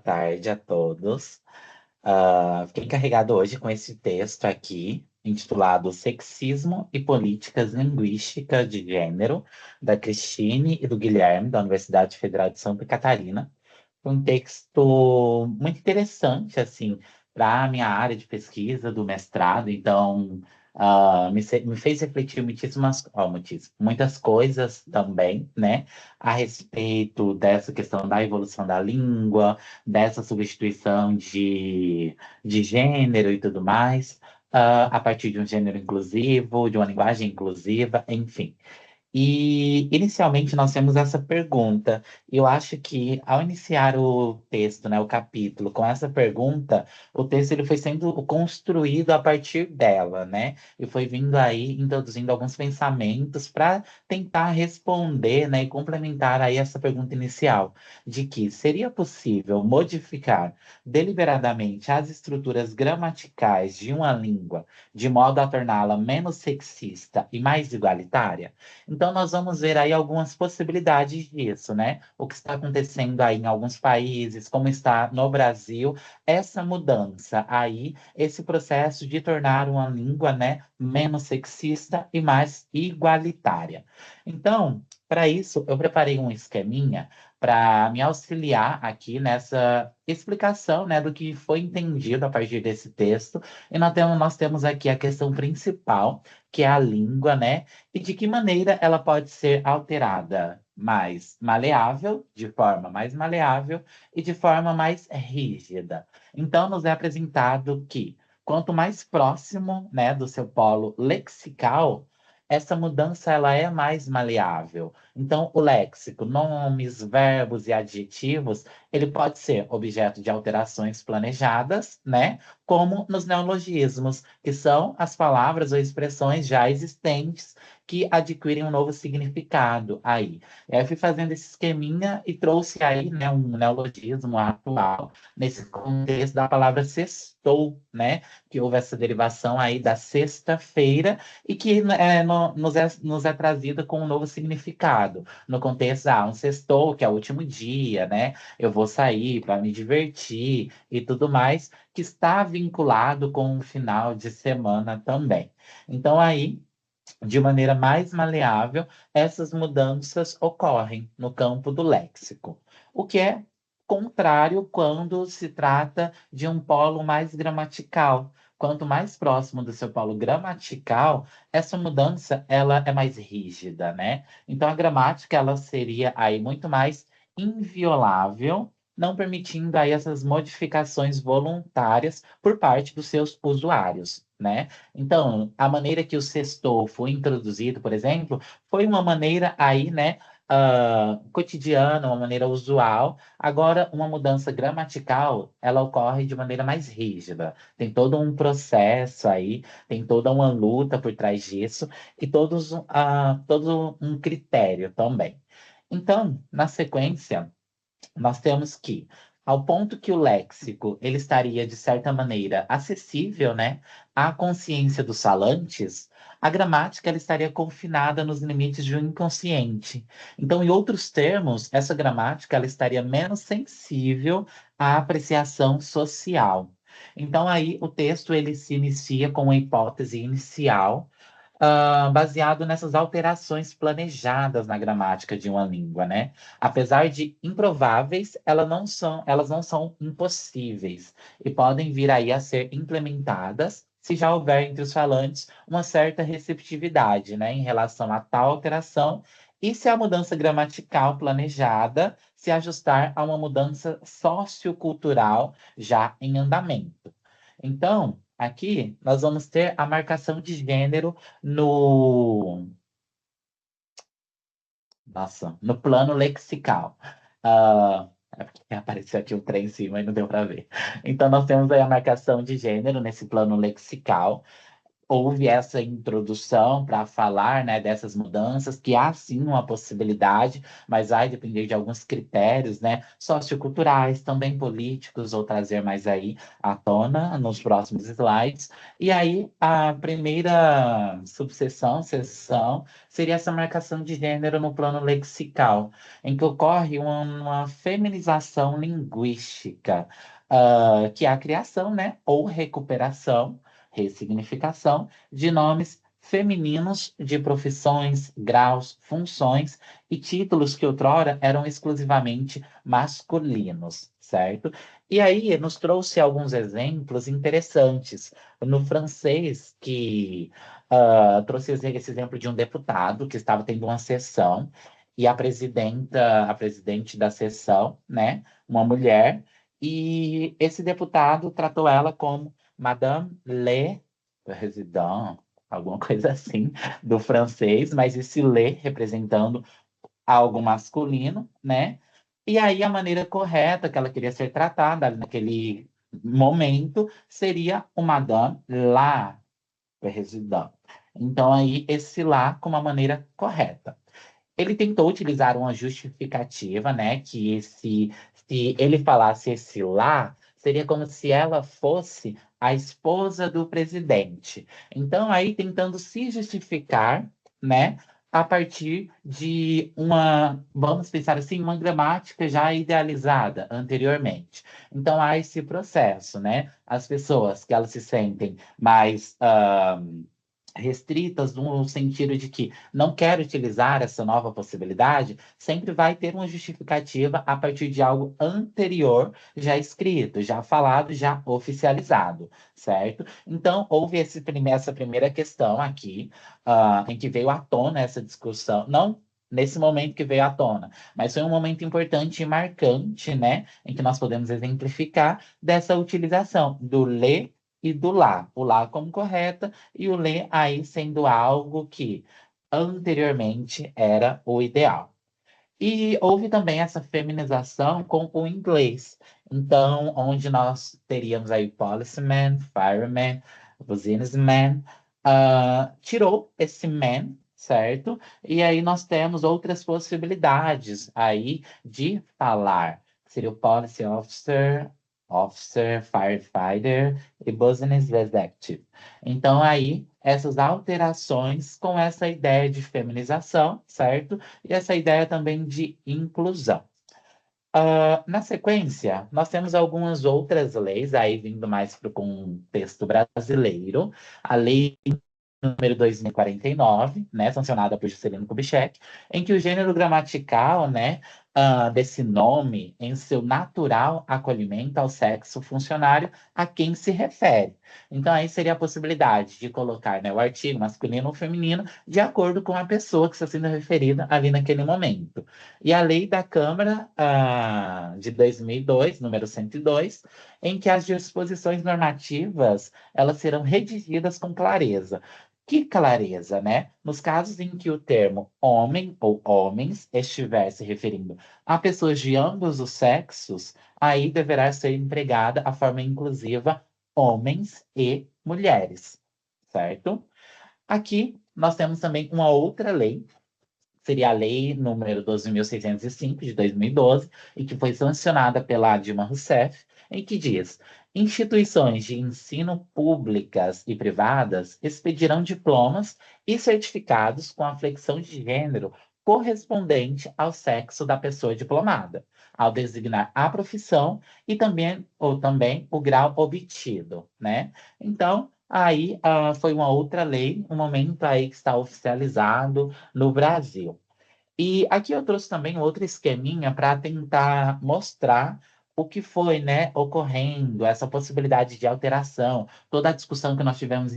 tarde a todos. Fiquei encarregado hoje com esse texto aqui, intitulado Sexismo e Políticas Linguísticas de Gênero, da Cristine e do Guilherme, da Universidade Federal de Santa Catarina. Um texto muito interessante, assim, para a minha área de pesquisa do mestrado. Então, me fez refletir muitas coisas também, né, a respeito dessa questão da evolução da língua, dessa substituição de gênero e tudo mais, a partir de um gênero inclusivo, de uma linguagem inclusiva, enfim. E inicialmente nós temos essa pergunta. Eu acho que ao iniciar o texto, né, o capítulo, com essa pergunta, o texto ele foi sendo construído a partir dela, né? E foi vindo aí introduzindo alguns pensamentos para tentar responder, né, e complementar aí essa pergunta inicial, de que seria possível modificar deliberadamente as estruturas gramaticais de uma língua de modo a torná-la menos sexista e mais igualitária? Então, nós vamos ver aí algumas possibilidades disso, né? O que está acontecendo aí em alguns países, como está no Brasil, essa mudança aí, esse processo de tornar uma língua, né, menos sexista e mais igualitária. Então, para isso, eu preparei um esqueminha para me auxiliar aqui nessa explicação, né, do que foi entendido a partir desse texto. E nós temos aqui a questão principal, que é a língua, né? E de que maneira ela pode ser alterada mais maleável, de forma mais maleável e de forma mais rígida. Então, nos é apresentado que quanto mais próximo, né, do seu polo lexical, essa mudança ela é mais maleável. Então, o léxico, nomes, verbos e adjetivos, ele pode ser objeto de alterações planejadas, né? Como nos neologismos, que são as palavras ou expressões já existentes que adquirem um novo significado aí. E aí eu fui fazendo esse esqueminha e trouxe aí, né, um neologismo atual nesse contexto da palavra sextou, né? Que houve essa derivação aí da sexta-feira e que nos é trazida com um novo significado. No contexto, um sextou, que é o último dia, né? Eu vou sair para me divertir e tudo mais, que está vinculado com o final de semana também. Então, aí, de maneira mais maleável, essas mudanças ocorrem no campo do léxico, o que é contrário quando se trata de um polo mais gramatical. Quanto mais próximo do seu polo gramatical, essa mudança ela é mais rígida, né? Então a gramática ela seria aí muito mais inviolável, não permitindo aí essas modificações voluntárias por parte dos seus usuários, né? Então, a maneira que o sextou foi introduzido, por exemplo, foi uma maneira aí, né, cotidiana, uma maneira usual. Agora, uma mudança gramatical, ela ocorre de maneira mais rígida. Tem todo um processo aí, tem toda uma luta por trás disso e todo um critério também. Então, na sequência, nós temos que, ao ponto que o léxico ele estaria, de certa maneira, acessível, né, à consciência dos falantes, a gramática ela estaria confinada nos limites de um inconsciente. Então, em outros termos, essa gramática ela estaria menos sensível à apreciação social. Então, aí o texto ele se inicia com uma hipótese inicial baseado nessas alterações planejadas na gramática de uma língua, né? Apesar de improváveis, elas não são impossíveis e podem vir aí a ser implementadas se já houver entre os falantes uma certa receptividade, né, em relação a tal alteração e se a mudança gramatical planejada se ajustar a uma mudança sociocultural já em andamento. Então, aqui nós vamos ter a marcação de gênero no, no plano lexical. É porque apareceu aqui um trem em cima e não deu para ver. Então, nós temos aí a marcação de gênero nesse plano lexical. houve essa introdução para falar, né, dessas mudanças, que há sim uma possibilidade, mas vai depender de alguns critérios, né, socioculturais, também políticos, vou trazer mais aí à tona nos próximos slides. E aí, a primeira seção, seria essa marcação de gênero no plano lexical, em que ocorre uma feminização linguística, que é a criação, né, ou recuperação, ressignificação de nomes femininos de profissões, graus, funções e títulos que outrora eram exclusivamente masculinos, certo? E aí nos trouxe alguns exemplos interessantes. No francês, que trouxe esse exemplo de um deputado que estava tendo uma sessão e a presidente da sessão, né, uma mulher, e esse deputado tratou ela como Madame le Président, alguma coisa assim, do francês, mas esse le representando algo masculino, né? E aí a maneira correta que ela queria ser tratada ali naquele momento seria o Madame la Président. Então aí esse lá como a maneira correta. Ele tentou utilizar uma justificativa, né? Se ele falasse esse lá, seria como se ela fosse a esposa do presidente. Então, aí tentando se justificar, né? A partir de vamos pensar assim, uma gramática já idealizada anteriormente. Então, há esse processo, né? As pessoas que elas se sentem mais restritas no sentido de que não quer utilizar essa nova possibilidade, sempre vai ter uma justificativa a partir de algo anterior, já escrito, já falado, já oficializado, certo? Então, houve essa primeira questão aqui, em que veio à tona essa discussão, não nesse momento que veio à tona, mas foi um momento importante e marcante, né, em que nós podemos exemplificar dessa utilização do ler e do lá, o lá como correta e o ler aí sendo algo que anteriormente era o ideal. E houve também essa feminização com o inglês. Então, onde nós teríamos aí policeman, fireman, businessman, tirou esse man, certo? E aí nós temos outras possibilidades aí de falar. Seria o policy officer, officer, firefighter e business executive. Então, aí, essas alterações com essa ideia de feminização, certo? E essa ideia também de inclusão. Na sequência, nós temos algumas outras leis, aí vindo mais para o contexto brasileiro. A Lei número 2049, né, sancionada por Juscelino Kubitschek, em que o gênero gramatical, né, desse nome, em seu natural acolhimento ao sexo funcionário a quem se refere. Então, aí seria a possibilidade de colocar, né, o artigo masculino ou feminino de acordo com a pessoa que está sendo referida ali naquele momento. E a lei da Câmara, de 2002, número 102, em que as disposições normativas elas serão redigidas com clareza. Que clareza, né? Nos casos em que o termo homem ou homens estiver se referindo a pessoas de ambos os sexos, aí deverá ser empregada a forma inclusiva homens e mulheres, certo? Aqui nós temos também uma outra lei, seria a lei número 12.605 de 2012, e que foi sancionada pela Dilma Rousseff, em que diz: instituições de ensino públicas e privadas expedirão diplomas e certificados com a flexão de gênero correspondente ao sexo da pessoa diplomada, ao designar a profissão e também, ou também o grau obtido, né? Então, aí foi uma outra lei, um momento aí que está oficializado no Brasil. E aqui eu trouxe também um outro esqueminha para tentar mostrar o que foi, né, ocorrendo, essa possibilidade de alteração, toda a discussão que nós tivemos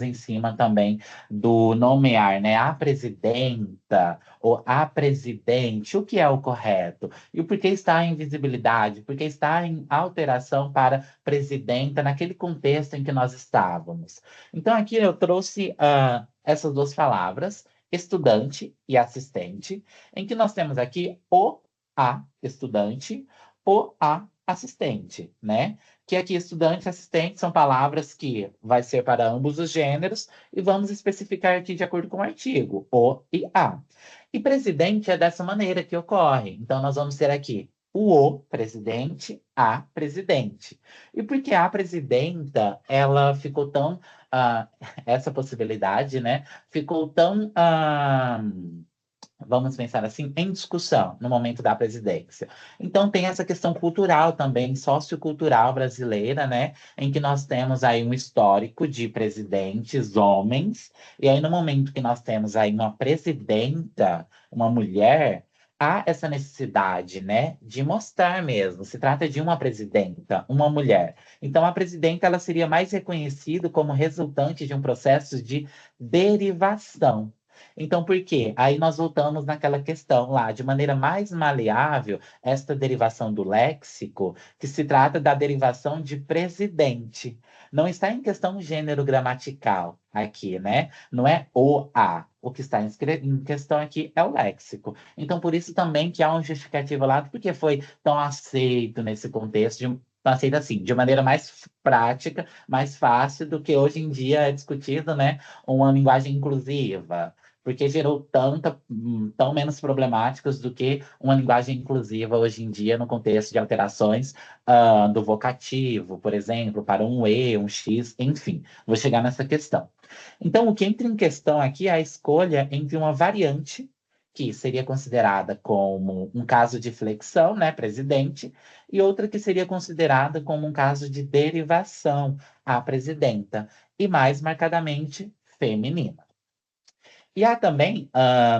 em cima também do nomear, né, a presidenta ou a presidente, o que é o correto, e o porquê está em visibilidade, porque está em alteração para presidenta naquele contexto em que nós estávamos. Então aqui eu trouxe essas duas palavras, estudante e assistente, em que nós temos aqui o a estudante, o a assistente, né? Que aqui estudante e assistente são palavras que vai ser para ambos os gêneros e vamos especificar aqui de acordo com o artigo, o e a. E presidente é dessa maneira que ocorre. Então, nós vamos ter aqui o presidente, a presidente. E porque a presidenta, ela ficou tão, ah, essa possibilidade, né? Ficou tão, vamos pensar assim, em discussão no momento da presidência. Então, tem essa questão cultural também, sociocultural brasileira, né? Em que nós temos aí um histórico de presidentes homens, e aí no momento que nós temos aí uma presidenta, uma mulher, há essa necessidade, né, de mostrar mesmo. Se trata de uma presidenta, uma mulher. Então, a presidenta ela seria mais reconhecida como resultante de um processo de derivação. Então, por quê? Aí nós voltamos naquela questão lá, de maneira mais maleável, esta derivação do léxico, que se trata da derivação de presidente. Não está em questão gênero gramatical aqui, né? Não é o a. O que está em questão aqui é o léxico. Então, por isso também que há um justificativo lá, porque foi tão aceito nesse contexto, aceito assim, de maneira mais prática, mais fácil do que hoje em dia é discutido, né? Uma linguagem inclusiva porque gerou tão menos problemáticos do que uma linguagem inclusiva hoje em dia no contexto de alterações do vocativo, por exemplo, para um E, um X, enfim. Vou chegar nessa questão. Então, o que entra em questão aqui é a escolha entre uma variante, que seria considerada como um caso de flexão, né, presidente, e outra que seria considerada como um caso de derivação, a presidenta, e mais marcadamente feminina. E há também,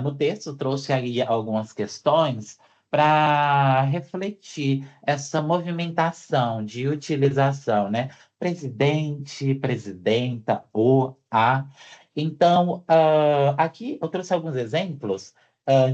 no texto, trouxe aí algumas questões para refletir essa movimentação de utilização, né? Presidente, presidenta, o, a. Então, aqui eu trouxe alguns exemplos,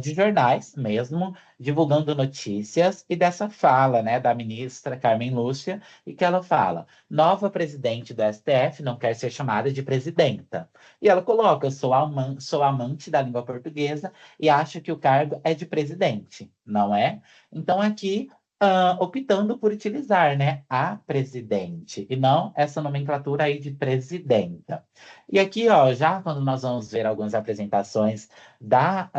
de jornais mesmo, divulgando notícias, e dessa fala, né, da ministra Carmen Lúcia, e que ela fala: nova presidente do STF não quer ser chamada de presidenta. E ela coloca: sou amante da língua portuguesa e acho que o cargo é de presidente, não é? Então, aqui, optando por utilizar, né, a presidente, e não essa nomenclatura aí de presidenta. E aqui, ó, já quando nós vamos ver algumas apresentações da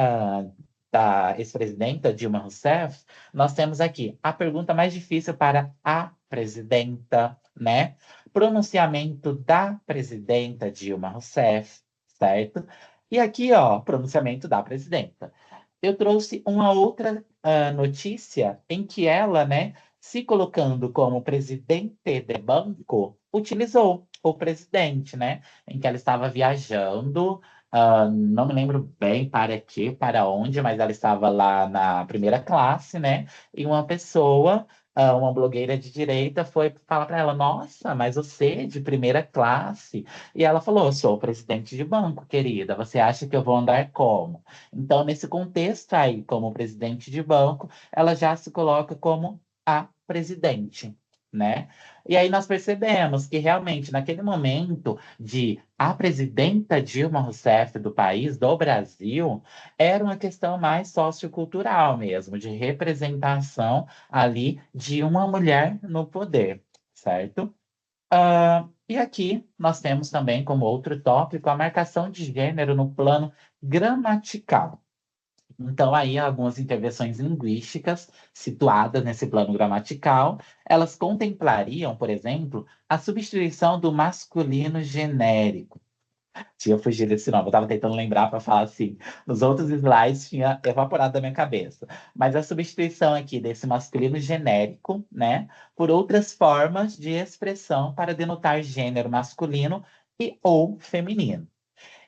ex-presidenta Dilma Rousseff, nós temos aqui a pergunta mais difícil para a presidenta, né? Pronunciamento da presidenta Dilma Rousseff, certo? E aqui, ó, pronunciamento da presidenta. Eu trouxe uma outra notícia em que ela, né, se colocando como presidente de banco, utilizou o presidente, né, em que ela estava viajando, não me lembro bem para quê, para onde, mas ela estava lá na primeira classe, né, e uma pessoa uma blogueira de direita foi falar para ela: Nossa, mas você é de primeira classe? E ela falou: Eu sou presidente de banco, querida. Você acha que eu vou andar como? Então, nesse contexto aí, como presidente de banco, ela já se coloca como a presidente, né? E aí nós percebemos que realmente, naquele momento de a presidenta Dilma Rousseff do país, do Brasil, era uma questão mais sociocultural mesmo, de representação ali de uma mulher no poder, certo? E aqui nós temos também como outro tópico a marcação de gênero no plano gramatical. Então, aí, algumas intervenções linguísticas situadas nesse plano gramatical, elas contemplariam, por exemplo, a substituição do masculino genérico. Tinha fugido desse nome, eu estava tentando lembrar para falar assim. Nos outros slides tinha evaporado da minha cabeça. Mas a substituição aqui desse masculino genérico, né, por outras formas de expressão para denotar gênero masculino e ou feminino.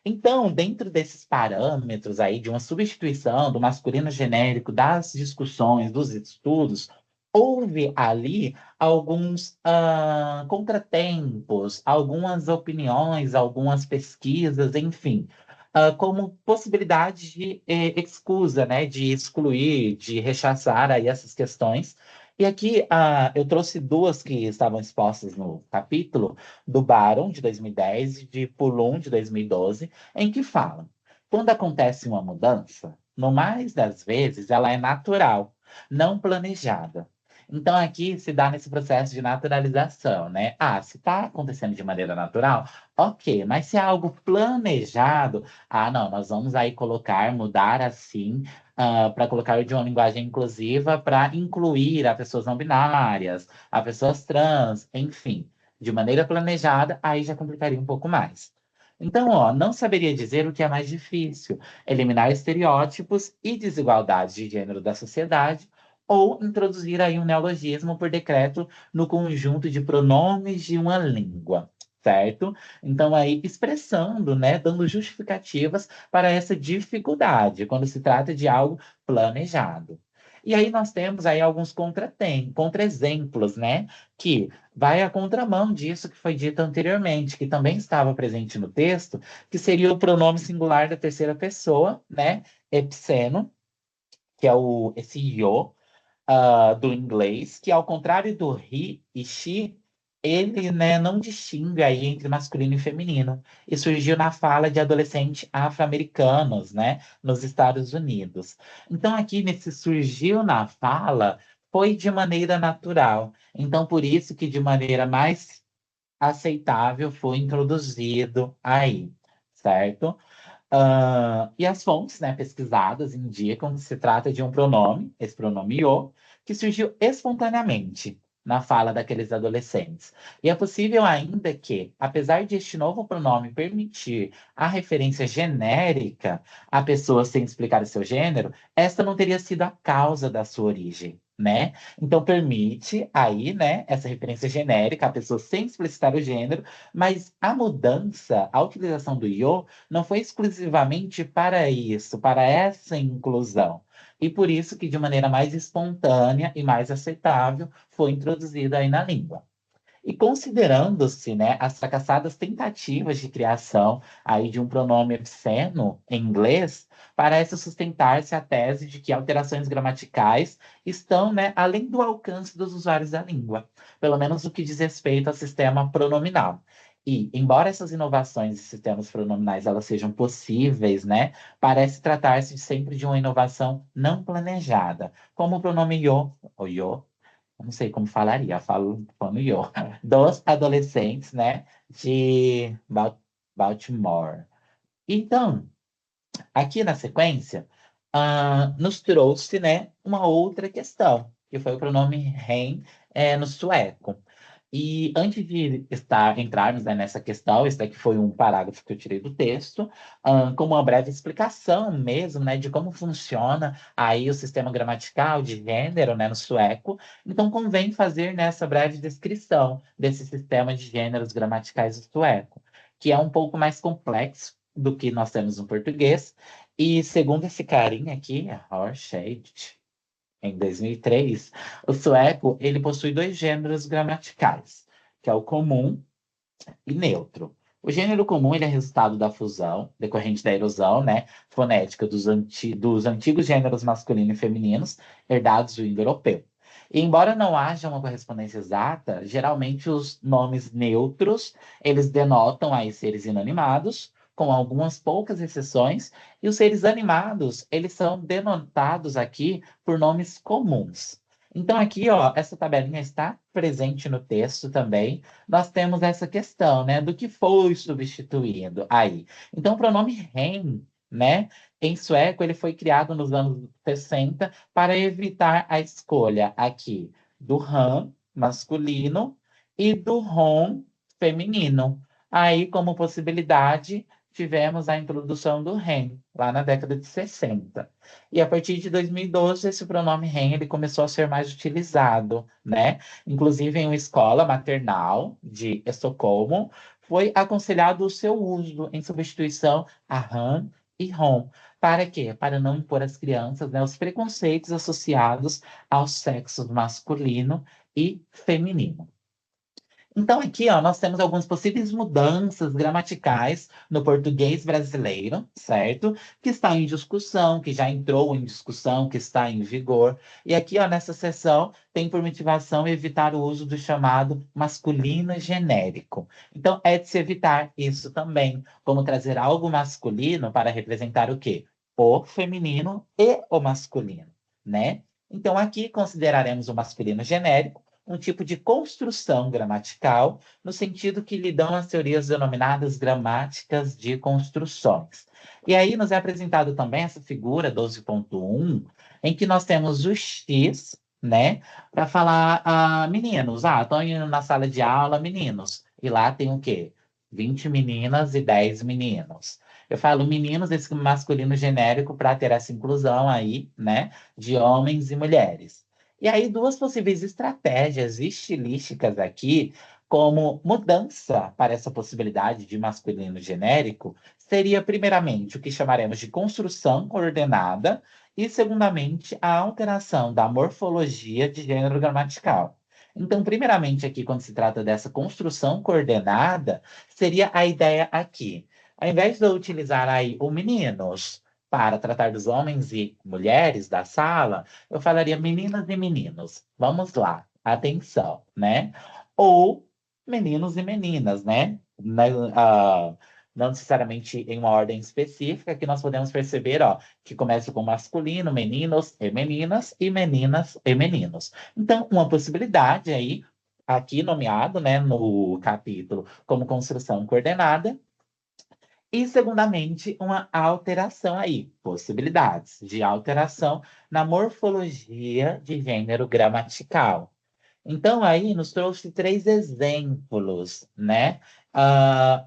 Então, dentro desses parâmetros aí de uma substituição do masculino genérico das discussões, dos estudos, houve ali alguns contratempos, algumas opiniões, algumas pesquisas, enfim, como possibilidade de excusa, né, de excluir, de rechaçar aí essas questões. E aqui eu trouxe duas que estavam expostas no capítulo, do Baron, de 2010, e de Poulon, de 2012, em que falam: quando acontece uma mudança, no mais das vezes ela é natural, não planejada. Então, aqui se dá nesse processo de naturalização, né? Ah, se está acontecendo de maneira natural, ok, mas se é algo planejado, ah, não, nós vamos aí colocar, mudar assim, para colocar de uma linguagem inclusiva para incluir a pessoas não binárias, a pessoas trans, enfim, de maneira planejada, aí já complicaria um pouco mais. Então, ó, não saberia dizer o que é mais difícil: eliminar estereótipos e desigualdades de gênero da sociedade, ou introduzir aí um neologismo por decreto no conjunto de pronomes de uma língua, certo? Então, aí, expressando, né, dando justificativas para essa dificuldade, quando se trata de algo planejado. E aí nós temos aí alguns contra-exemplos, né, que vai à contramão disso que foi dito anteriormente, que também estava presente no texto, que seria o pronome singular da terceira pessoa, né, epseno, que é esse io, do inglês, que ao contrário do he e she, ele, né, não distingue aí entre masculino e feminino. E surgiu na fala de adolescentes afro-americanos, né, nos Estados Unidos. Então, aqui nesse surgiu na fala, foi de maneira natural. Então, por isso que de maneira mais aceitável foi introduzido aí, certo? E as fontes, né, pesquisadas indicam que se trata de um pronome, esse pronome "o", que surgiu espontaneamente na fala daqueles adolescentes. E é possível ainda que, apesar de este novo pronome permitir a referência genérica a pessoas sem explicar o seu gênero, esta não teria sido a causa da sua origem, né? Então permite aí, né, essa referência genérica a pessoa sem explicitar o gênero, mas a mudança, a utilização do "io" não foi exclusivamente para isso, para essa inclusão. E por isso que, de maneira mais espontânea e mais aceitável, foi introduzida aí na língua. E considerando-se, né, as fracassadas tentativas de criação aí de um pronome obsceno em inglês, parece sustentar-se a tese de que alterações gramaticais estão, né, além do alcance dos usuários da língua, pelo menos no que diz respeito ao sistema pronominal. E, embora essas inovações de sistemas pronominais elas sejam possíveis, né, parece tratar-se sempre de uma inovação não planejada, como o pronome yo, ou yo, eu não sei como falaria, eu falo como eu, dos adolescentes, né, de Baltimore. Então, aqui na sequência, nos trouxe, né, uma outra questão, que foi o pronome hen, no sueco. E antes de entrarmos, né, nessa questão, esse daqui foi um parágrafo que eu tirei do texto, como uma breve explicação mesmo, né, de como funciona aí o sistema gramatical de gênero, né, no sueco. Então, convém fazer nessa breve descrição desse sistema de gêneros gramaticais do sueco, que é um pouco mais complexo do que nós temos no português. E segundo esse carinha aqui, Horshade, em 2003, o sueco ele possui dois gêneros gramaticais, que é o comum e neutro. O gênero comum ele é resultado da fusão, decorrente da erosão, né, fonética dos antigos gêneros masculino e femininos, herdados do indo-europeu. E embora não haja uma correspondência exata, geralmente os nomes neutros, eles denotam aí seres inanimados, com algumas poucas exceções, e os seres animados, eles são denotados aqui por nomes comuns. Então aqui, ó, essa tabelinha está presente no texto também. Nós temos essa questão, né, do que foi substituído aí. Então, o pronome hen, né, em sueco, ele foi criado nos anos 60 para evitar a escolha aqui do han, masculino, e do hon, feminino. Aí, como possibilidade, tivemos a introdução do hen, lá na década de 60. E a partir de 2012, esse pronome hen ele começou a ser mais utilizado, né? Inclusive, em uma escola maternal de Estocolmo, foi aconselhado o seu uso em substituição a han e hon. Para quê? Para não impor às crianças, né, os preconceitos associados ao sexo masculino e feminino. Então, aqui, ó, nós temos algumas possíveis mudanças gramaticais no português brasileiro, certo? Que está em discussão, que já entrou em discussão, que está em vigor. E aqui, ó, nessa seção, tem por motivação evitar o uso do chamado masculino genérico. Então, é de se evitar isso também, como trazer algo masculino para representar o quê? O feminino e o masculino, né? Então, aqui consideraremos o masculino genérico um tipo de construção gramatical, no sentido que lhe dão as teorias denominadas gramáticas de construções. E aí nos é apresentado também essa figura 12.1, em que nós temos o X, né, para falar, meninos, estão indo na sala de aula, meninos. E lá tem o quê? 20 meninas e 10 meninos. Eu falo meninos, esse masculino genérico, para ter essa inclusão aí, né, de homens e mulheres. E aí, duas possíveis estratégias estilísticas aqui, como mudança para essa possibilidade de masculino genérico, seria, primeiramente, o que chamaremos de construção coordenada, e, segundamente, a alteração da morfologia de gênero gramatical. Então, primeiramente, aqui, quando se trata dessa construção coordenada, seria a ideia aqui. Ao invés de eu utilizar aí o meninos para tratar dos homens e mulheres da sala, eu falaria meninas e meninos. Vamos lá, atenção, né? Ou meninos e meninas, né? Não necessariamente em uma ordem específica, que nós podemos perceber, ó, que começa com masculino, meninos e meninas e meninos. Então, uma possibilidade aí, aqui nomeado, né, no capítulo, como construção coordenada, e, segundamente, uma alteração aí, possibilidades de alteração na morfologia de gênero gramatical. Então, aí nos trouxe três exemplos, né?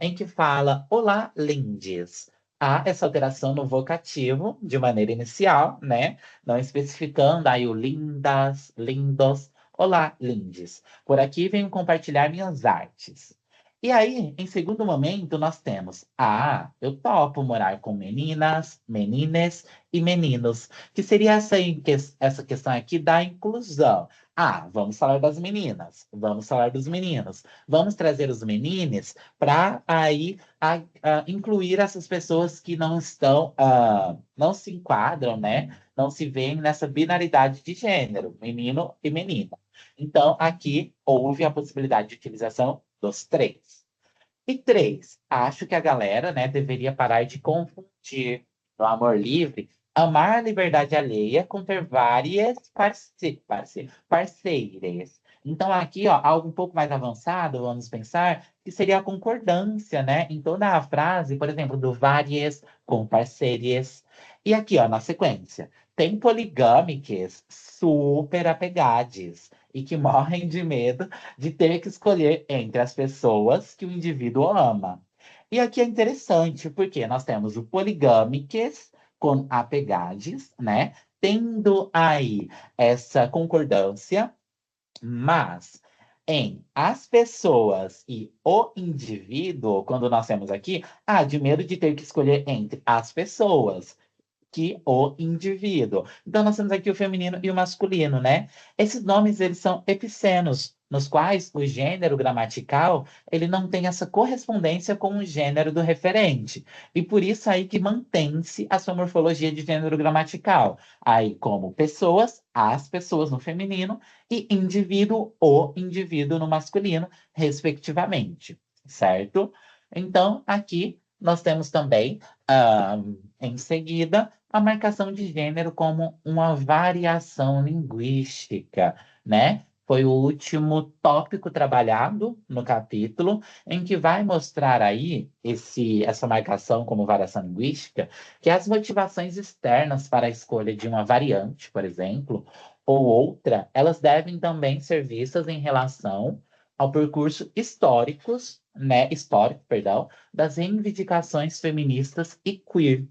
Em que fala: Olá, lindes. Há essa alteração no vocativo de maneira inicial, né? Não especificando aí o lindas, lindos. Olá, lindes. Por aqui venho compartilhar minhas artes. E aí, em segundo momento, nós temos: eu topo morar com meninas, menines e meninos, que seria essa questão aqui da inclusão. Vamos falar das meninas, vamos falar dos meninos, vamos trazer os meninos para aí incluir essas pessoas que não estão, não se enquadram, né? Não se veem nessa binaridade de gênero, menino e menina. Então, aqui houve a possibilidade de utilização dos três. E três, acho que a galera, né, deveria parar de confundir no amor livre amar a liberdade alheia com ter várias parceiras. Então, aqui, ó, algo um pouco mais avançado, vamos pensar, que seria a concordância, né? Em toda a frase, por exemplo, do várias com parceiras. E aqui, ó, na sequência, tem poligâmicas super apegadas e que morrem de medo de ter que escolher entre as pessoas que o indivíduo ama. E aqui é interessante, porque nós temos o poligâmicas com apegades, né? Tendo aí essa concordância, mas em as pessoas e o indivíduo, quando nós temos aqui, de medo de ter que escolher entre as pessoas que o indivíduo. Então, nós temos aqui o feminino e o masculino, né? Esses nomes, eles são epicenos, nos quais o gênero gramatical, ele não tem essa correspondência com o gênero do referente. E por isso aí que mantém-se a sua morfologia de gênero gramatical. Aí, como pessoas, as pessoas no feminino, e indivíduo, o indivíduo no masculino, respectivamente. Certo? Então, aqui nós temos também, em seguida, a marcação de gênero como uma variação linguística, né? Foi o último tópico trabalhado no capítulo, em que vai mostrar aí essa marcação como variação linguística, que as motivações externas para a escolha de uma variante, por exemplo, ou outra, elas devem também ser vistas em relação ao percurso histórico, perdão, das reivindicações feministas e queer.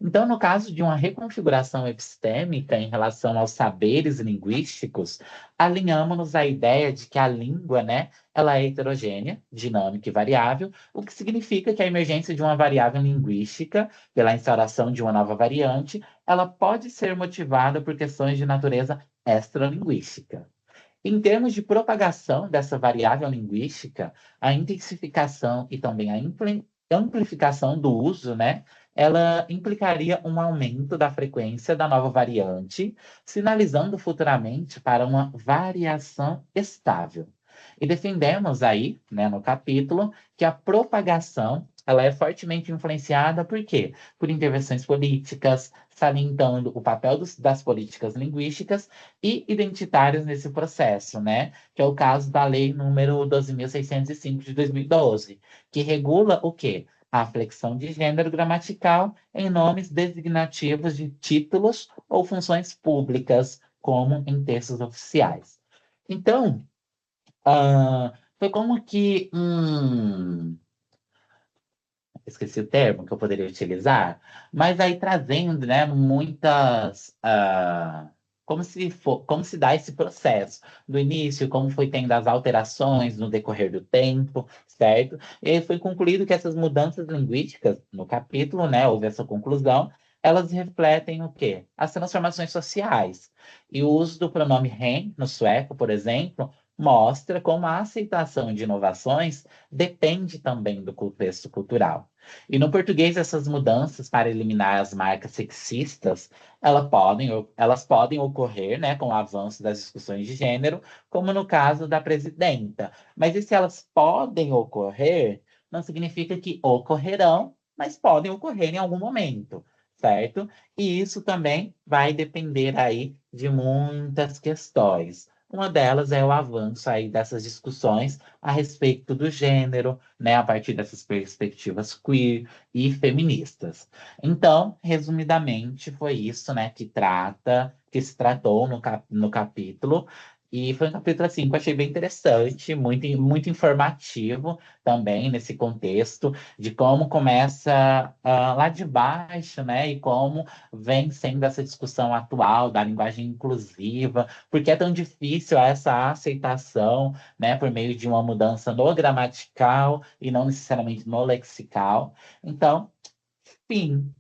Então, no caso de uma reconfiguração epistêmica em relação aos saberes linguísticos, alinhamos-nos à ideia de que a língua, né, ela é heterogênea, dinâmica e variável, o que significa que a emergência de uma variável linguística, pela instauração de uma nova variante, ela pode ser motivada por questões de natureza extralinguística. Em termos de propagação dessa variável linguística, a intensificação e também a amplificação do uso, né, ela implicaria um aumento da frequência da nova variante, sinalizando futuramente para uma variação estável. E defendemos aí, né, no capítulo, que a propagação ela é fortemente influenciada por quê? Por intervenções políticas, salientando o papel das políticas linguísticas e identitárias nesse processo, né? Que é o caso da Lei número 12.605 de 2012, que regula o quê? A flexão de gênero gramatical em nomes designativos de títulos ou funções públicas, como em textos oficiais. Então, foi como que esqueci o termo que eu poderia utilizar, mas aí trazendo, né, muitas, como se dá esse processo do início, como foi tendo as alterações no decorrer do tempo, certo? E aí foi concluído que essas mudanças linguísticas, no capítulo, né, houve essa conclusão, elas refletem o quê? As transformações sociais. E o uso do pronome hen, no sueco, por exemplo, mostra como a aceitação de inovações depende também do contexto cultural. E no português, essas mudanças para eliminar as marcas sexistas, elas podem ocorrer, né, com o avanço das discussões de gênero, como no caso da presidenta. Mas e se elas podem ocorrer, não significa que ocorrerão, mas podem ocorrer em algum momento, certo? E isso também vai depender aí de muitas questões. Uma delas é o avanço aí dessas discussões a respeito do gênero, né, a partir dessas perspectivas queer e feministas. Então, resumidamente, foi isso, né, que se tratou no capítulo. E foi um capítulo assim que eu achei bem interessante, muito informativo também nesse contexto de como começa lá de baixo, né? E como vem sendo essa discussão atual da linguagem inclusiva, porque é tão difícil essa aceitação, né, por meio de uma mudança no gramatical e não necessariamente no lexical. Então, fim.